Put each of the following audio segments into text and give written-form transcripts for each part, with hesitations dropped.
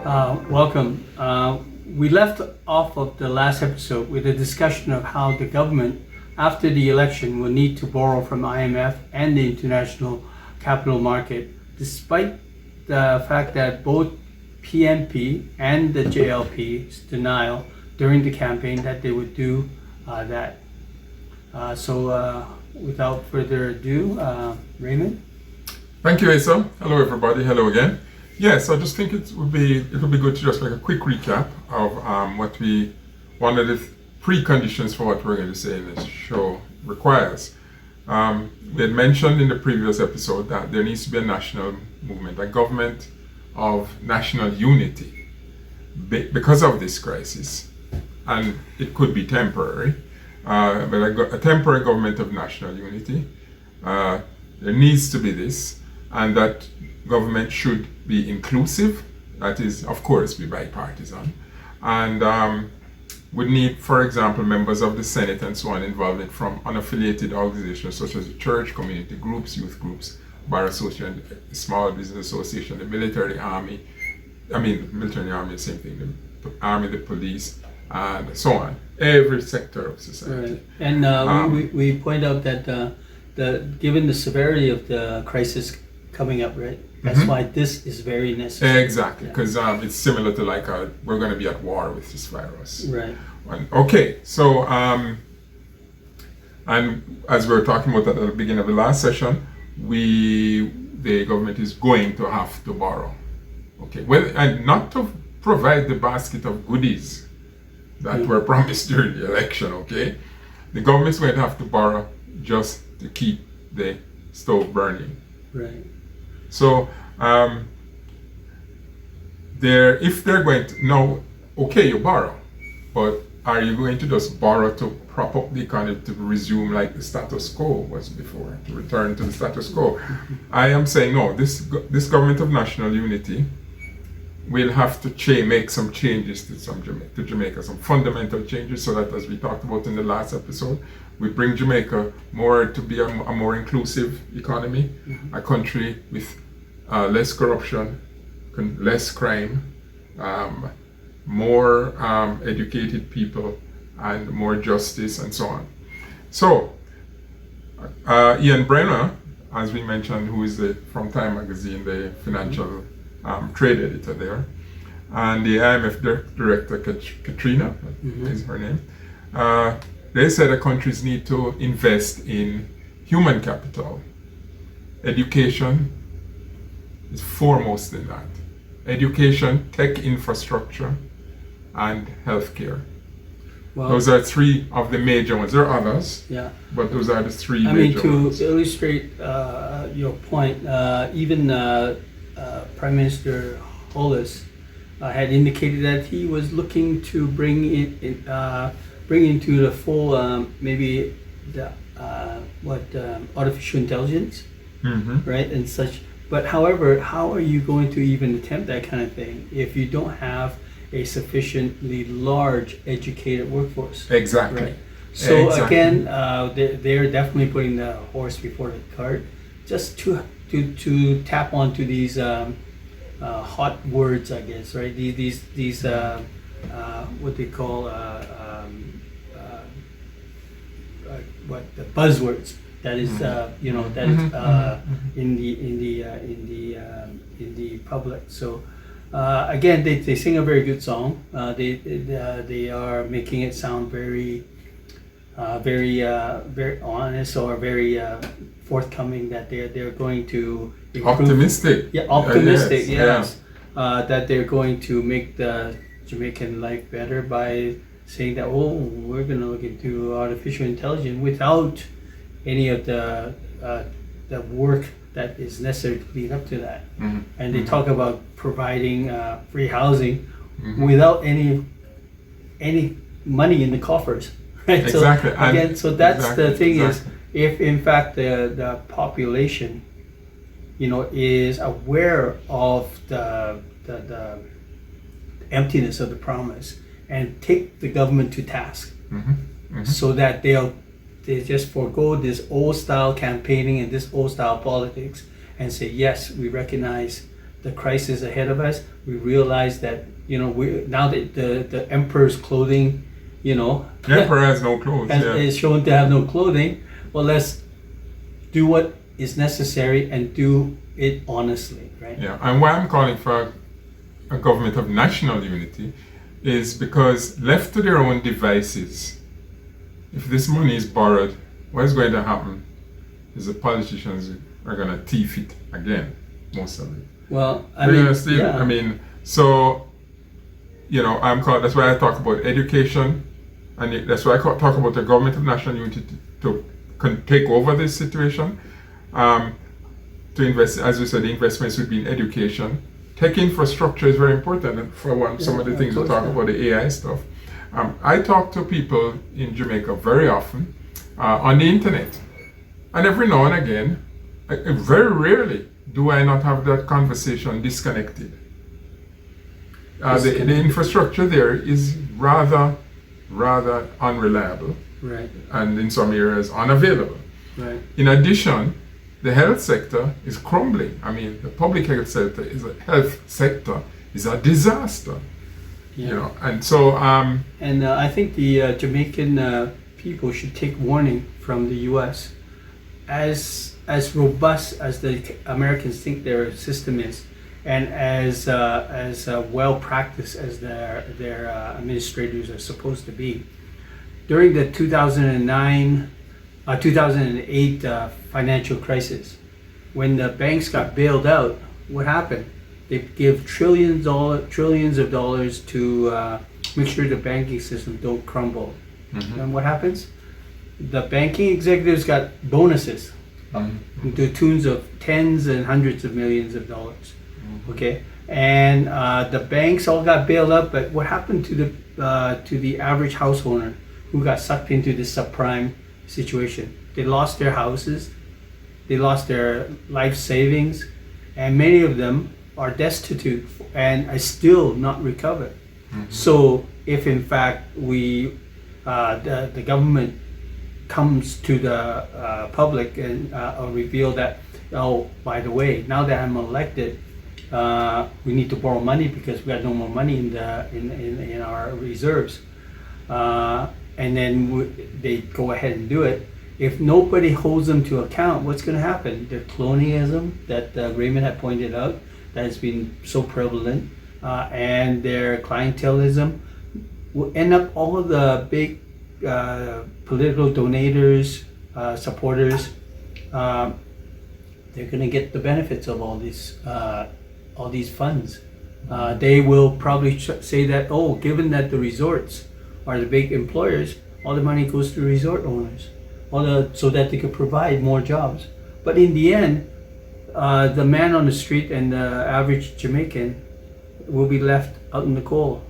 Welcome. We left off of the last episode with a discussion of how the government, after the election, will need to borrow from IMF and the international capital market, despite the fact that both PNP and the JLP's denial during the campaign that they would do that. Without further ado, Raymond? Thank you, Asa. Hello, everybody. Hello again. Yes, I just think it would be good to just make a quick recap of one of the preconditions for what we're going to say in this show requires. We had mentioned in the previous episode that there needs to be a national movement, a government of national unity because of this crisis, and it could be temporary, but a temporary government of national unity. There needs to be this, and that government should be inclusive, that is, of course, be bipartisan, and would need, for example, members of the Senate and so on involvement from unaffiliated organizations such as the church, community groups, youth groups, bar association, small business association, the military, army, military army, same thing, the army, the police, and so on, every sector of society. Right. And we point out that given the severity of the crisis coming up, right? That's why this is very necessary. Exactly, because it's similar to we're going to be at war with this virus. Right. Okay, so and as we were talking about at the beginning of the last session, the government is going to have to borrow. Okay, well, and not to provide the basket of goodies that were promised during the election. Okay, the government's going to have to borrow just to keep the stove burning. Right. So if they're going to now, okay, you borrow, but are you going to just borrow to prop up the economy to resume like the status quo was before, to return to the status quo? I am saying no. This government of national unity will have to make some changes to Jamaica, some fundamental changes, so that, as we talked about in the last episode, we bring Jamaica more to be a more inclusive economy, a country with less corruption, less crime, more educated people, and more justice, and so on. So, Ian Brenner, as we mentioned, who is from Time Magazine, the financial trade editor there, and the IMF director, Katrina, is her name, they said that countries need to invest in human capital. Education is foremost in that. Education, tech infrastructure, and healthcare. Well, those are three of the major ones. There are others, but those are the three major ones. To illustrate your point, even Prime Minister Hollis had indicated that he was looking to bring into the full artificial intelligence, right, and such. But however, how are you going to even attempt that kind of thing if you don't have a sufficiently large educated workforce? Exactly. Right. So again, they're definitely putting the horse before the cart, just to tap onto these hot words, I guess, right? These what they call the buzzwords. That is, in the public. So again, they sing a very good song. They are making it sound very honest, or very forthcoming, that they're going to improve. Optimistic. Yeah, optimistic. Yes. That they're going to make the Jamaican life better by saying that, we're going to look into artificial intelligence without any of the work that is necessary to lead up to that. And they talk about providing free housing without any money in the coffers. Right? Exactly. So again, that's the thing is, if in fact the population, is aware of the emptiness of the promise and take the government to task, so that they just forego this old style campaigning and this old style politics and say, yes, we recognize the crisis ahead of us, we realize that, we now that the emperor's clothing, The emperor has no clothes. is shown to have no clothing. Well, let's do what is necessary and do it honestly, right? Yeah, and why I'm calling for a government of national unity is because left to their own devices, if this money is borrowed, what is going to happen is the politicians are going to thief it again, most of it. Well, that's why I talk about education, and that's why I talk about the government of national unity to take over this situation. To invest, as we said, the investments would be in education. Tech infrastructure is very important, and some of the things we talk about, the AI stuff. I talk to people in Jamaica very often on the internet, and every now and again, very rarely do I not have that conversation disconnected. The infrastructure there is rather unreliable, right, and in some areas unavailable. Right. In addition, the health sector is crumbling. I mean, the public health sector is a disaster. Yeah. And so and I think the Jamaican people should take warning from the U.S. As robust as the Americans think their system is, and as well practiced as their administrators are supposed to be. During the 2008 financial crisis, when the banks got bailed out, what happened? They give trillions of dollars to make sure the banking system don't crumble. Mm-hmm. And what happens? The banking executives got bonuses to the tunes of tens and hundreds of millions of dollars. Mm-hmm. Okay, and the banks all got bailed out. But what happened to the average house owner who got sucked into this subprime situation? They lost their houses, they lost their life savings, and many of them are destitute and are still not recovered. Mm-hmm. So if in fact the government comes to the public and reveal that, oh, by the way, now that I'm elected, we need to borrow money because we got no more money in our reserves, and then they go ahead and do it. If nobody holds them to account, what's going to happen? The cronyism that Raymond had pointed out, that has been so prevalent, and their clientelism will end up all of the big political donators, supporters. They're going to get the benefits of all these funds. They will probably say that, oh, given that the resorts are the big employers, all the money goes to resort owners, so that they could provide more jobs. But in the end, the man on the street and the average Jamaican will be left out in the cold,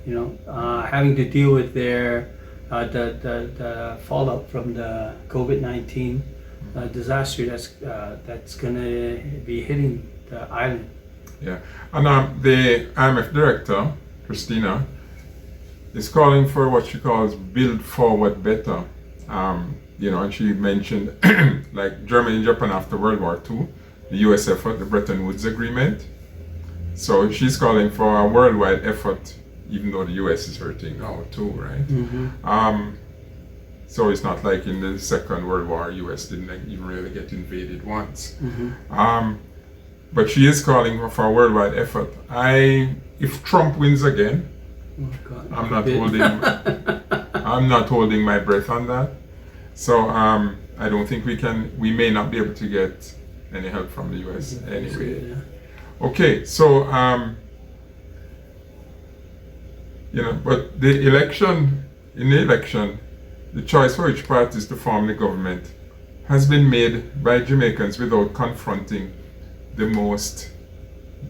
having to deal with their the fallout from the COVID-19 disaster that's going to be hitting the island. Yeah, and the IMF director, Christina, is calling for what she calls build forward better. And she mentioned like Germany and Japan after World War II, the US effort, the Bretton Woods Agreement. So she's calling for a worldwide effort, even though the US is hurting now too, right? Mm-hmm. So it's not like in the Second World War, US didn't even really get invaded once. Mm-hmm. But she is calling for a worldwide effort. If Trump wins again, I'm not holding my breath on that. So I don't think we may not be able to get any help from the US anyway. Yeah. Okay, so but in the election, the choice for which parties to form the government has been made by Jamaicans without confronting the most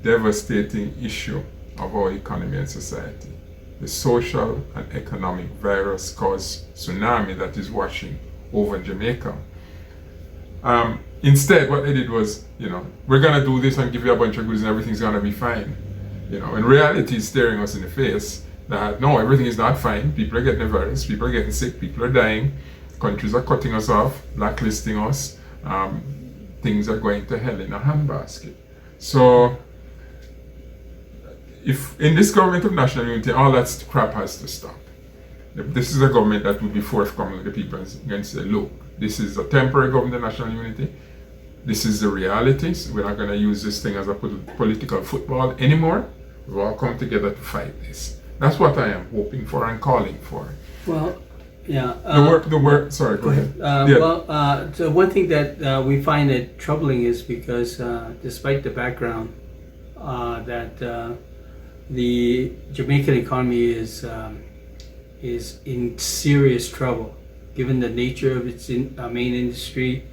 devastating issue of our economy and society, the social and economic virus caused tsunami that is washing over Jamaica. Instead, what they did was, we're going to do this and give you a bunch of goods and everything's going to be fine. And reality is staring us in the face that, no, everything is not fine. People are getting the virus, people are getting sick, people are dying, countries are cutting us off, blacklisting us, things are going to hell in a handbasket. So if in this government of national unity, all that crap has to stop. If this is a government that will be forthcoming with the people and say, look, this is a temporary government of national unity. This is the reality. So we're not going to use this thing as a political football anymore. We've all come together to fight this. That's what I am hoping for and calling for. Well, yeah. The work. Sorry, go ahead. So one thing that we find it troubling is because despite the background that the Jamaican economy is in serious trouble, given the nature of its main industry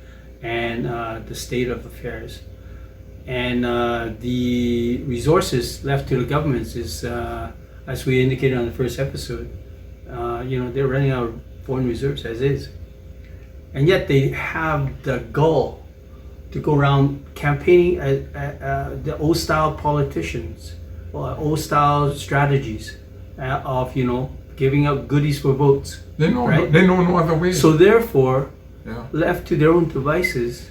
and the state of affairs, and the resources left to the governments is, as we indicated on the first episode, they're running out of foreign reserves as is, and yet they have the gall to go around campaigning the old style politicians, or old style strategies of giving out goodies for votes. They know, right? They know no other way. So therefore, left to their own devices,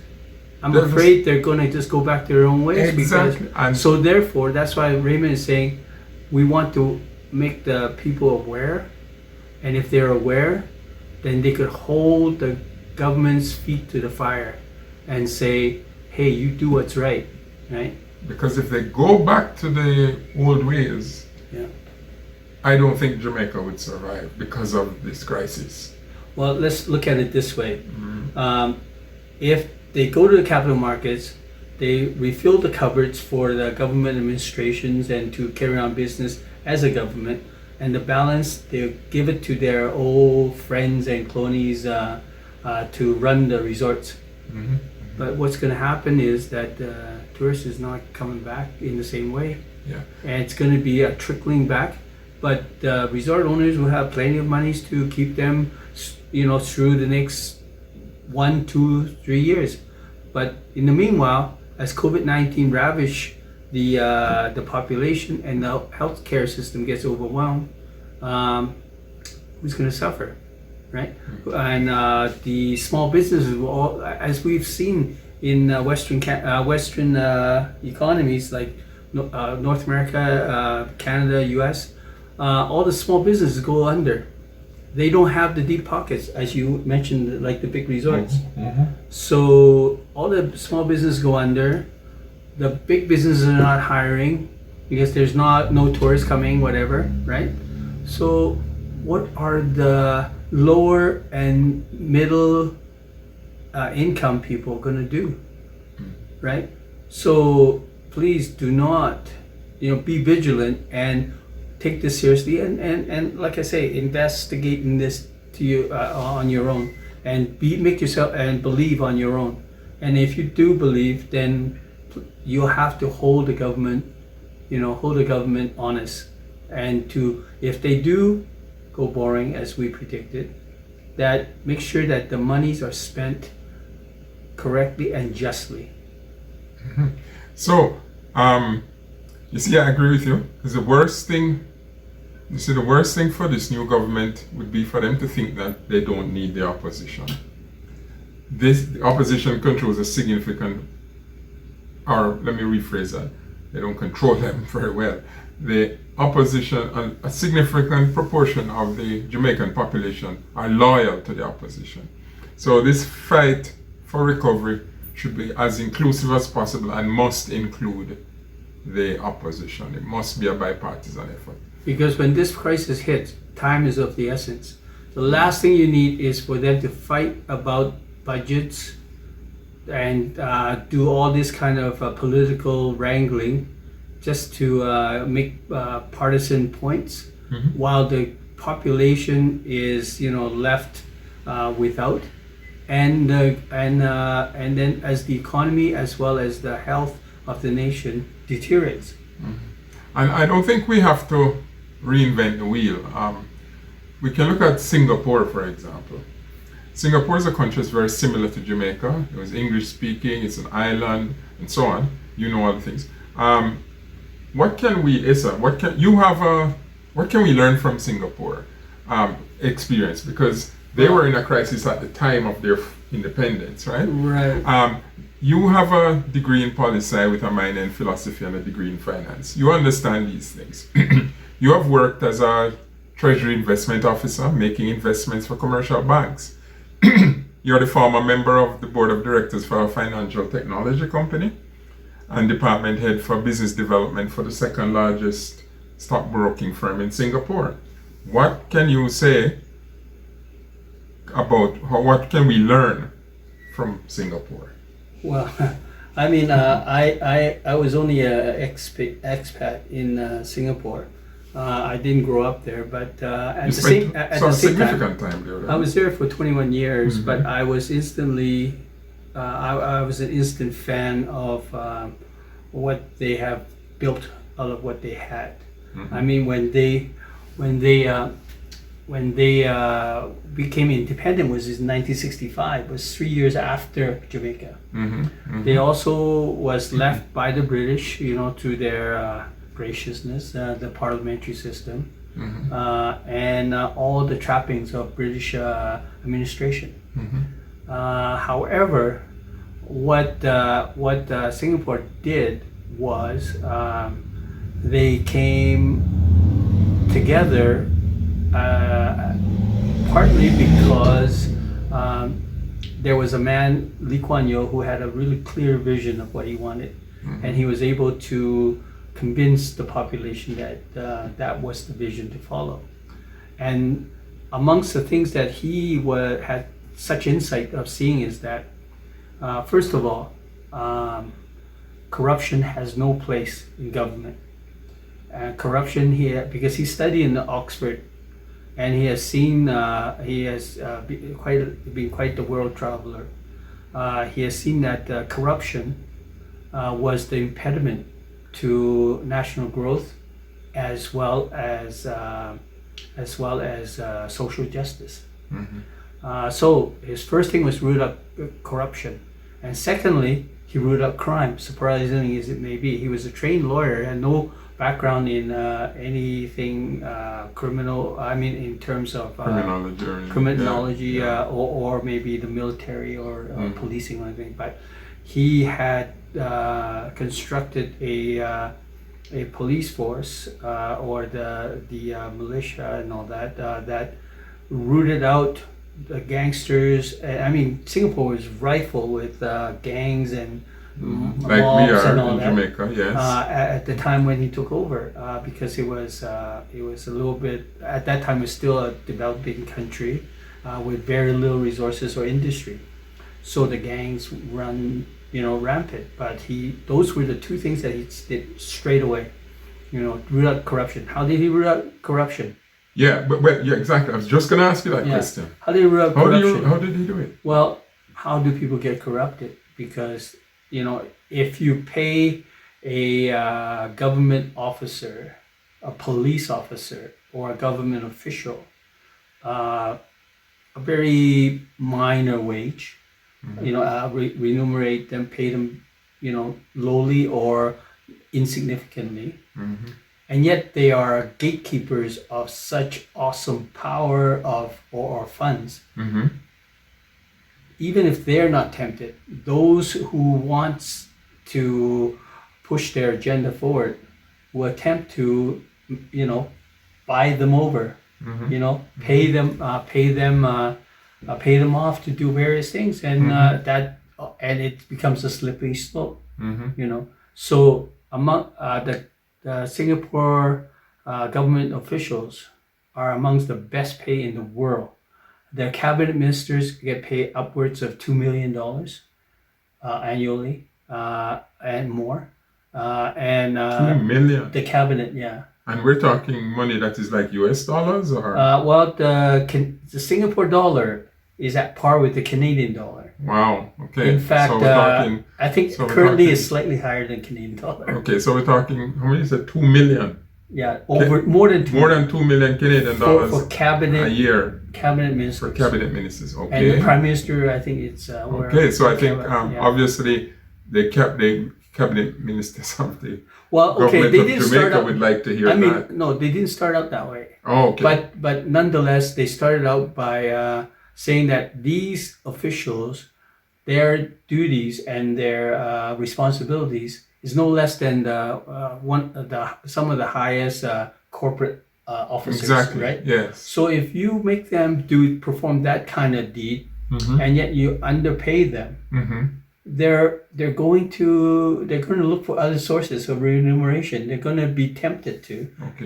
I'm afraid they're going to just go back to their own ways. Exactly. So therefore, that's why Raymond is saying we want to make the people aware, and if they're aware, then they could hold the government's feet to the fire and say, hey, you do what's right? Because if they go back to the old ways, I don't think Jamaica would survive because of this crisis. Well, let's look at it this way. Mm-hmm. If they go to the capital markets, they refill the cupboards for the government administrations and to carry on business as a government, and the balance, they give it to their old friends and cronies to run the resorts. Mm-hmm. But what's going to happen is that tourists is not coming back in the same way. And it's going to be a trickling back. But the resort owners will have plenty of monies to keep them, through the next 1, 2, 3 years. But in the meanwhile, as COVID-19 ravish the population and the healthcare system gets overwhelmed, who's going to suffer, right? And the small businesses will all, as we've seen in Western economies like North America, Canada, US. All the small businesses go under. They don't have the deep pockets, as you mentioned, like the big resorts. Mm-hmm. So all the small businesses go under. The big businesses are not hiring because there's no tourists coming, whatever, right? So what are the lower and middle income people going to do, right? So please do not, be vigilant and take this seriously, and like I say, investigate in this to you on your own, and make yourself and believe on your own. And if you do believe, then you'll have to hold the government, honest, and if they do go boring as we predicted, that make sure that the monies are spent correctly and justly. Mm-hmm. So, you see, I agree with you. Because the worst thing for this new government would be for them to think that they don't need the opposition. The opposition controls a significant, or let me rephrase that, they don't control them very well. The opposition, a significant proportion of the Jamaican population are loyal to the opposition. So this fight for recovery should be as inclusive as possible and must include the opposition. It must be a bipartisan effort. Because when this crisis hits, time is of the essence. The last thing you need is for them to fight about budgets and do all this kind of political wrangling just to make partisan points, while the population is, left without. And then as the economy as well as the health of the nation deteriorates. And I don't think we have to reinvent the wheel. We can look at Singapore, for example. Singapore is a country that's very similar to Jamaica. It was English speaking, it's an island, and so on. You know all the things. What can we, Issa, what can we learn from Singapore experience? Because They were in a crisis at the time of their independence, right? Right. You have a degree in policy with a minor in philosophy and a degree in finance. You understand these things. You have worked as a treasury investment officer, making investments for commercial banks. You're the former member of the board of directors for a financial technology company and department head for business development for the second largest stockbroking firm in Singapore. What can you say about what can we learn from Singapore? Well, I mean, I was only an expat in Singapore. I didn't grow up there, but at the same significant time there. I was there for 21 years, Mm-hmm. but I was instantly, I was an instant fan of what they have built out of what they had. Mm-hmm. I mean, when they became independent was in 1965. It was 3 years after Jamaica. Mm-hmm. Mm-hmm. They also was left by the British, to their graciousness, the parliamentary system, Mm-hmm. and all the trappings of British administration. Mm-hmm. However, what Singapore did was they came together partly because there was a man, Lee Kuan Yew, who had a really clear vision of what he wanted, Mm-hmm. and he was able to convince the population that that was the vision to follow. And amongst the things that he had such insight of seeing is that, first of all, corruption has no place in government. Corruption here, because he studied in Oxford, and he has seen, been quite the world traveler. He has seen that corruption was the impediment to national growth, as well as social justice. Mm-hmm. So his first thing was root up corruption, and secondly, he rooted up crime. Surprising as it may be, he was a trained lawyer and no background in anything criminal. I mean, in terms of criminology, or maybe the military or policing or anything. But he had constructed a police force or the militia and all that that rooted out the gangsters. I mean, Singapore was rife with gangs and like mobs we are and all in that. Jamaica, yes. At the time when he took over, because it was a little bit, at that time it was still a developing country with very little resources or industry, so the gangs run rampant. But those were the two things that he did straight away. Root out corruption. How did he root out corruption? Yeah, but yeah, exactly. I was just going to ask you that question. How did he root out corruption? How did he do it? Well, how do people get corrupted? Because if you pay a government officer, a police officer, or a government official a very minor wage, remunerate them, pay them, lowly or insignificantly, and yet they are gatekeepers of such awesome power or funds. Even if they're not tempted, those who want to push their agenda forward will attempt to, buy them over, pay them off to do various things, and and it becomes a slippery slope. So among the Singapore government officials are amongst the best paid in the world. Their cabinet ministers get paid upwards of $2 million annually and more. And 2 million. The cabinet, yeah. And we're talking money that is like US dollars, or? Well, the Singapore dollar is at par with the Canadian dollar. Wow. Okay. In fact, so I think currently is slightly higher than Canadian dollar. Okay, so we're talking, how many is it? 2 million. Yeah, more than 2 more than 2 million Canadian dollars for cabinet a year. Cabinet ministers. For cabinet ministers, okay. And the prime minister, I think it's okay. So I think obviously the cabinet ministers of the government they of didn't Jamaica start out, would like to hear that. No, they didn't start out that way. Oh, okay. But nonetheless, they started out by saying that these officials, their duties and their responsibilities is no less than some of the highest corporate officers, Exactly. right? Yes. So if you make them perform that kind of deed, and yet you underpay them, they're going to look for other sources of remuneration. They're going to be tempted to,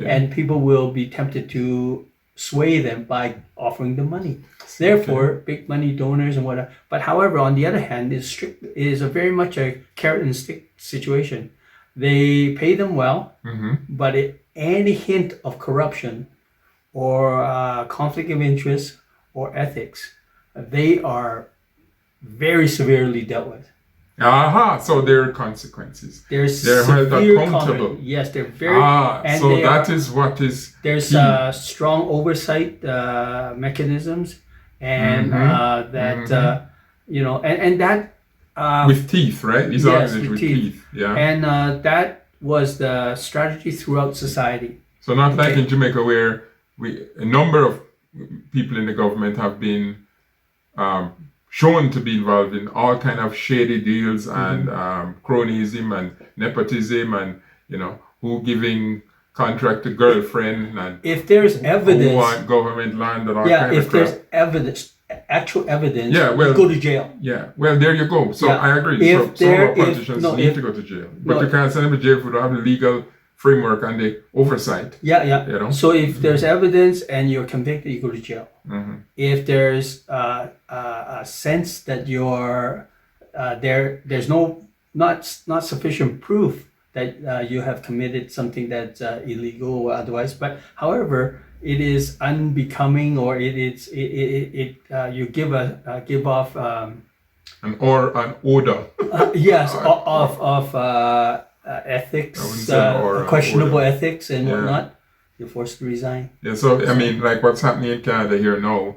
and people will be tempted to sway them by offering them money. Therefore, big money donors and whatnot. But however, on the other hand, is a very much a carrot and stick situation. They pay them well, but any hint of corruption or conflict of interest or ethics, they are very severely dealt with. So there are consequences. They're held accountable. Yes, they're very. So that is what is. There's strong oversight mechanisms, and that and that with teeth, right? These yes, with teeth. teeth. Yeah. And that was the strategy throughout society. So not like in Jamaica, where a number of people in the government have been shown to be involved in all kind of shady deals and cronyism and nepotism, and who giving contract to girlfriend, and if there's evidence, who want government land and all kind of crap. There's evidence, actual evidence, you go to jail. Yeah, well, there you go. So I agree. Some of our politicians need to go to jail, but you can't send them to jail if you don't have the legal framework and the oversight. So if there's evidence and you're convicted, you go to jail. If there's a sense that you're there's not sufficient proof that you have committed something that's illegal or otherwise, but however it is unbecoming, or you give off an odor. Yes, of ethics, questionable ethics and whatnot, you're forced to resign. Yeah, so I mean, like what's happening in Canada here now,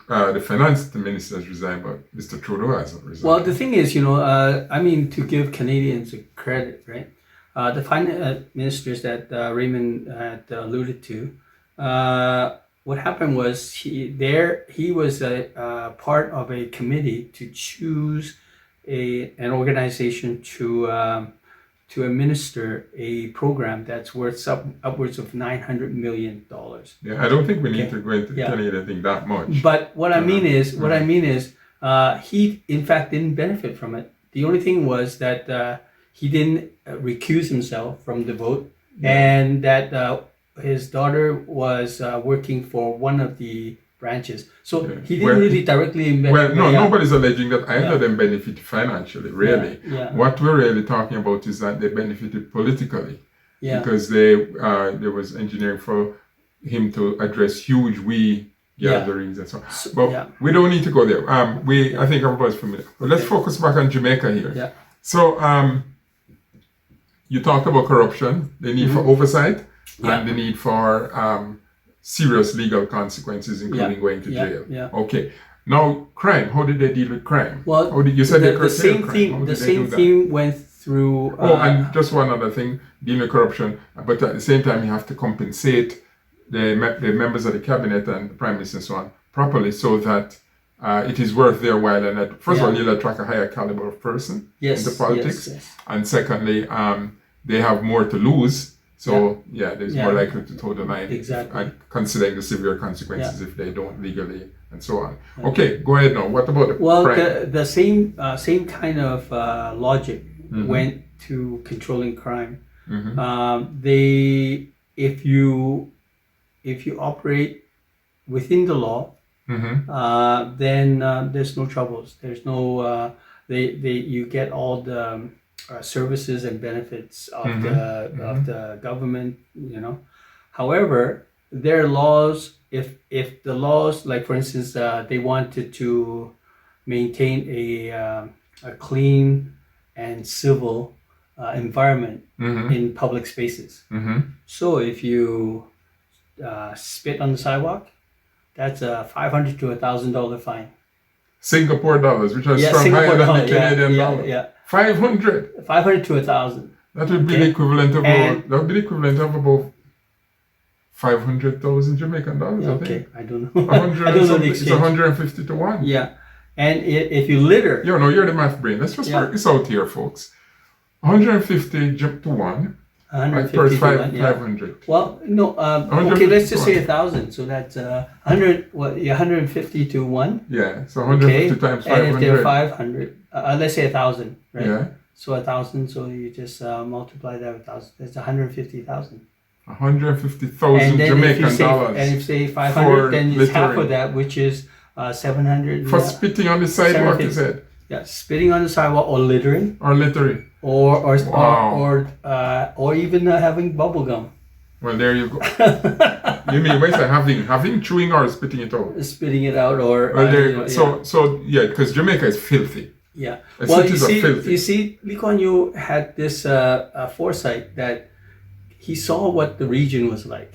the finance minister has resigned, but Mr. Trudeau hasn't resigned. Well, the thing is, to give Canadians a credit, right? The finance ministers that Raymond had alluded to, what happened was he was a part of a committee to choose an organization to administer a program that's worth upwards of $900 million. Yeah, I don't think we need to go into Canadian thing that much. But what I mean is, he in fact didn't benefit from it. The only thing was that he didn't recuse himself from the vote, and that his daughter was working for one of the branches. So he didn't really directly benefit. Well, no, nobody's alleging that either of them benefited financially, really. What we're really talking about is that they benefited politically. Because there was engineering for him to address huge gatherings and so on. But we don't need to go there. I think everybody's familiar. But let's focus back on Jamaica here. So you talked about corruption, the need for oversight, and the need for serious legal consequences, including going to jail. Okay. Now, crime. How did they deal with crime? Well, you said the same thing. The same thing went through. And just one other thing, dealing with corruption. But at the same time, you have to compensate the members of the cabinet and the prime minister and so on properly, so that it is worth their while. And that, first of all, you'll attract a higher caliber of person into politics, and secondly, they have more to lose. So there's more likely to toe the line. Exactly. Considering the severe consequences if they don't legally and so on. Okay, go ahead now. What about crime? The same kind of logic went to controlling crime. If you operate within the law, then there's no troubles. There's no you get all the services and benefits of the government, However, there are laws. If the laws, like for instance, they wanted to maintain a clean and civil environment in public spaces. So if you spit on the sidewalk, that's a $500 to $1,000 fine. Singapore dollars, which are strong higher than the Canadian dollar. 500. 500 to 1,000. That would be the equivalent of about 500,000 Jamaican dollars, I Okay, think. I don't know. 100 I and don't know the something. It's exchange. 150 to 1. Yeah, and if you litter, No, you're the math brain. Let's just Yeah. work this out here, folks. 150 to 1. Right, 150 first to 1, yeah. 500. Well, no. Okay, let's just say 1,000. So that's 100. What? Yeah, 150 to 1. Yeah, so 150 times 500. And if they're 500, let's say 1,000, right? Yeah. So 1,000. So you just multiply that with 1,000. That's 150,000. 150,000 And then Jamaican dollars. And if you say 500, then it's half littering. of that, which is 700. For spitting on the sidewalk, you said? Yeah, spitting on the sidewalk or littering. Or littering. Or even having bubble gum. Well, there you go. You mean when say having chewing or spitting it out? Spitting it out or. Well, there you go. So yeah, because Jamaica is filthy. Yeah. The Well, cities are filthy. you see, Lee Kuan Yew had this foresight that he saw what the region was like.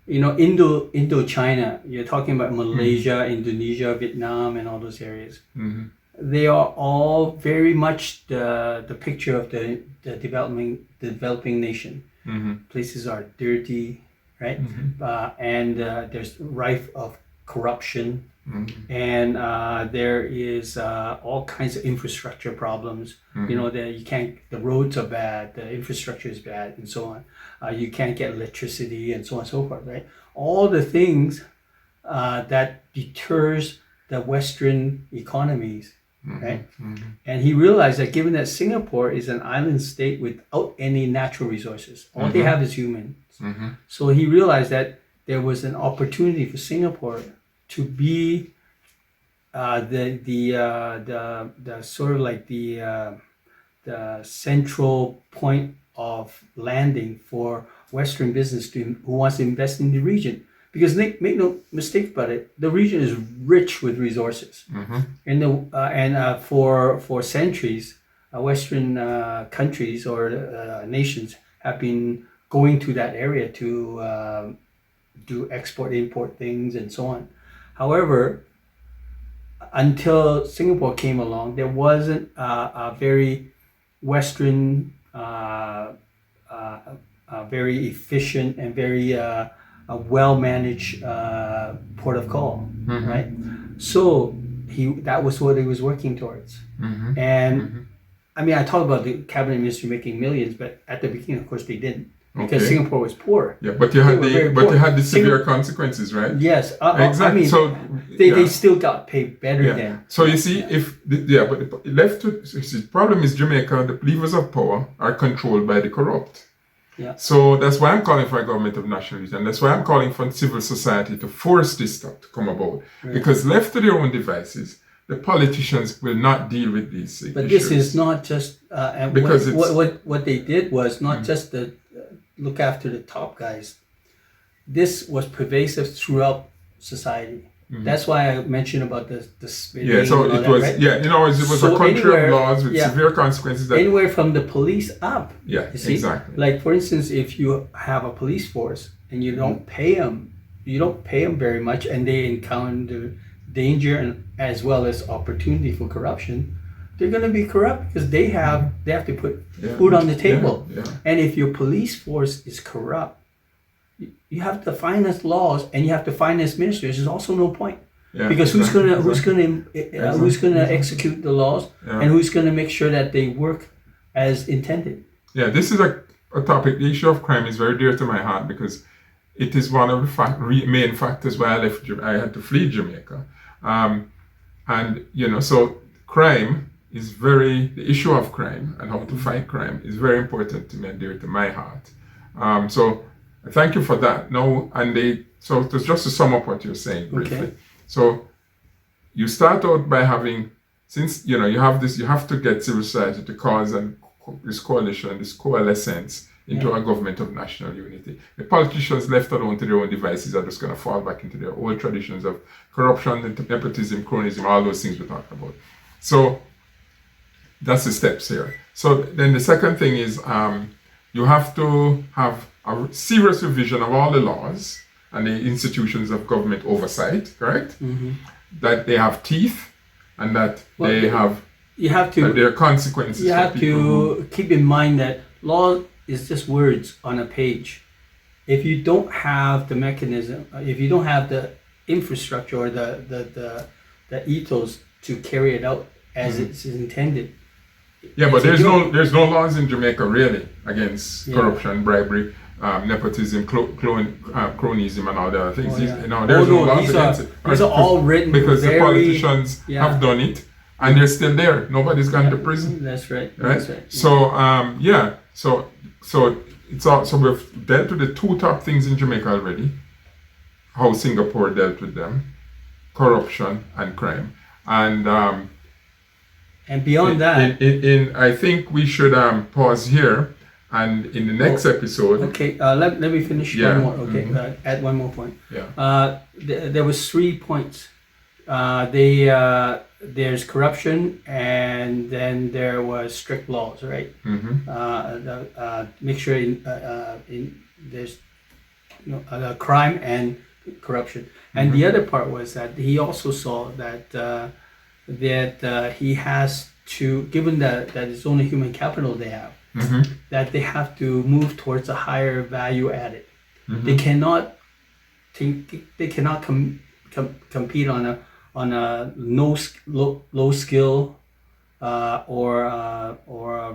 You know, Indochina, you're talking about Malaysia, Indonesia, Vietnam, and all those areas. Mm-hmm. They are all very much the picture of the developing nation. Mm-hmm. Places are dirty, right? Mm-hmm. And there's rife of corruption. Mm-hmm. And there is all kinds of infrastructure problems. Mm-hmm. You know, the roads are bad, the infrastructure is bad, and so on. You can't get electricity, and so on and so forth, right? All the things that deters the Western economies, right? Mm-hmm. And he realized that given that Singapore is an island state without any natural resources, all they have is humans. Mm-hmm. So he realized that there was an opportunity for Singapore to be the sort of like the central point of landing for Western business who wants to invest in the region. Because make no mistake about it, the region is rich with resources, and for centuries, Western countries or nations have been going to that area to do export-import things and so on. However, until Singapore came along, there wasn't a very Western, very efficient and very a well-managed port of call, right? So that was what he was working towards. And I mean, I talk about the cabinet ministry making millions, but at the beginning, of course, they didn't because Singapore was poor. Yeah, but you had the severe consequences, right? Yes, exactly. I mean, so they still got paid better than. So you see, but left to the problem is Jamaica, the levers of power are controlled by the corrupt. Yeah. So that's why I'm calling for a government of national unity, and that's why I'm calling for civil society to force this stuff to come about. Right. Because left to their own devices, the politicians will not deal with these issues. But this is not just because what they did was not just to look after the top guys. This was pervasive throughout society. That's why I mentioned about the spitting. Yeah, so it was right? It was so a country of laws with severe consequences. Anywhere from the police up. Yeah, you see? Exactly. Like for instance, if you have a police force and you don't pay them, very much, and they encounter danger and as well as opportunity for corruption, they're going to be corrupt because they have to put food on the table. Yeah. And if your police force is corrupt, you have to finance laws and you have to finance ministers. There's also no point because who's gonna execute the laws and who's gonna make sure that they work as intended. Yeah, this is a topic. The issue of crime is very dear to my heart because it is one of the main factors why I had to flee Jamaica. And so crime is the issue of crime and how to fight crime is very important to me and dear to my heart. So thank you for that. So just to sum up what you're saying briefly. Okay. So you start out by having, since you have this, you have to get civil society to cause this coalition, this coalescence into a government of national unity. The politicians left alone to their own devices are just going to fall back into their old traditions of corruption, nepotism, cronyism, all those things we talked about. So that's the steps here. So then the second thing is you have to have a serious revision of all the laws and the institutions of government oversight, correct? That they have teeth and that that there are consequences. You have to keep in mind that law is just words on a page. if you don't have the mechanism, if you don't have the infrastructure or the ethos to carry it out as it's intended. Yeah, but there's no laws in Jamaica really against corruption, bribery, nepotism, cronyism, and all the other things. There's no laws against it. These are all written because the politicians have done it, and they're still there. Nobody's gone to prison. That's right. Right. That's right. So it's all. So we've dealt with the two top things in Jamaica already. How Singapore dealt with them, corruption and crime, and beyond that, I think we should pause here, and in the next episode. Okay, let me finish one more. Okay, add one more point. Yeah. There was 3 points. There's corruption, and then there was strict laws, right? Make sure there's crime and corruption, and the other part was that he also saw that he has to, given that it's only human capital they have, that they have to move towards a higher value added. They cannot compete on a low skill or a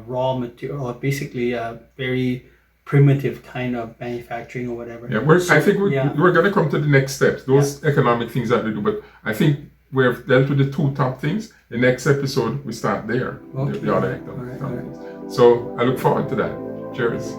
raw material, or basically a very primitive kind of manufacturing or whatever. Yeah, I think we're going to come to the next steps, those economic things that we do. But I think we've dealt with the two top things. The next episode, we start there. Okay. The other economic things. So I look forward to that. Cheers.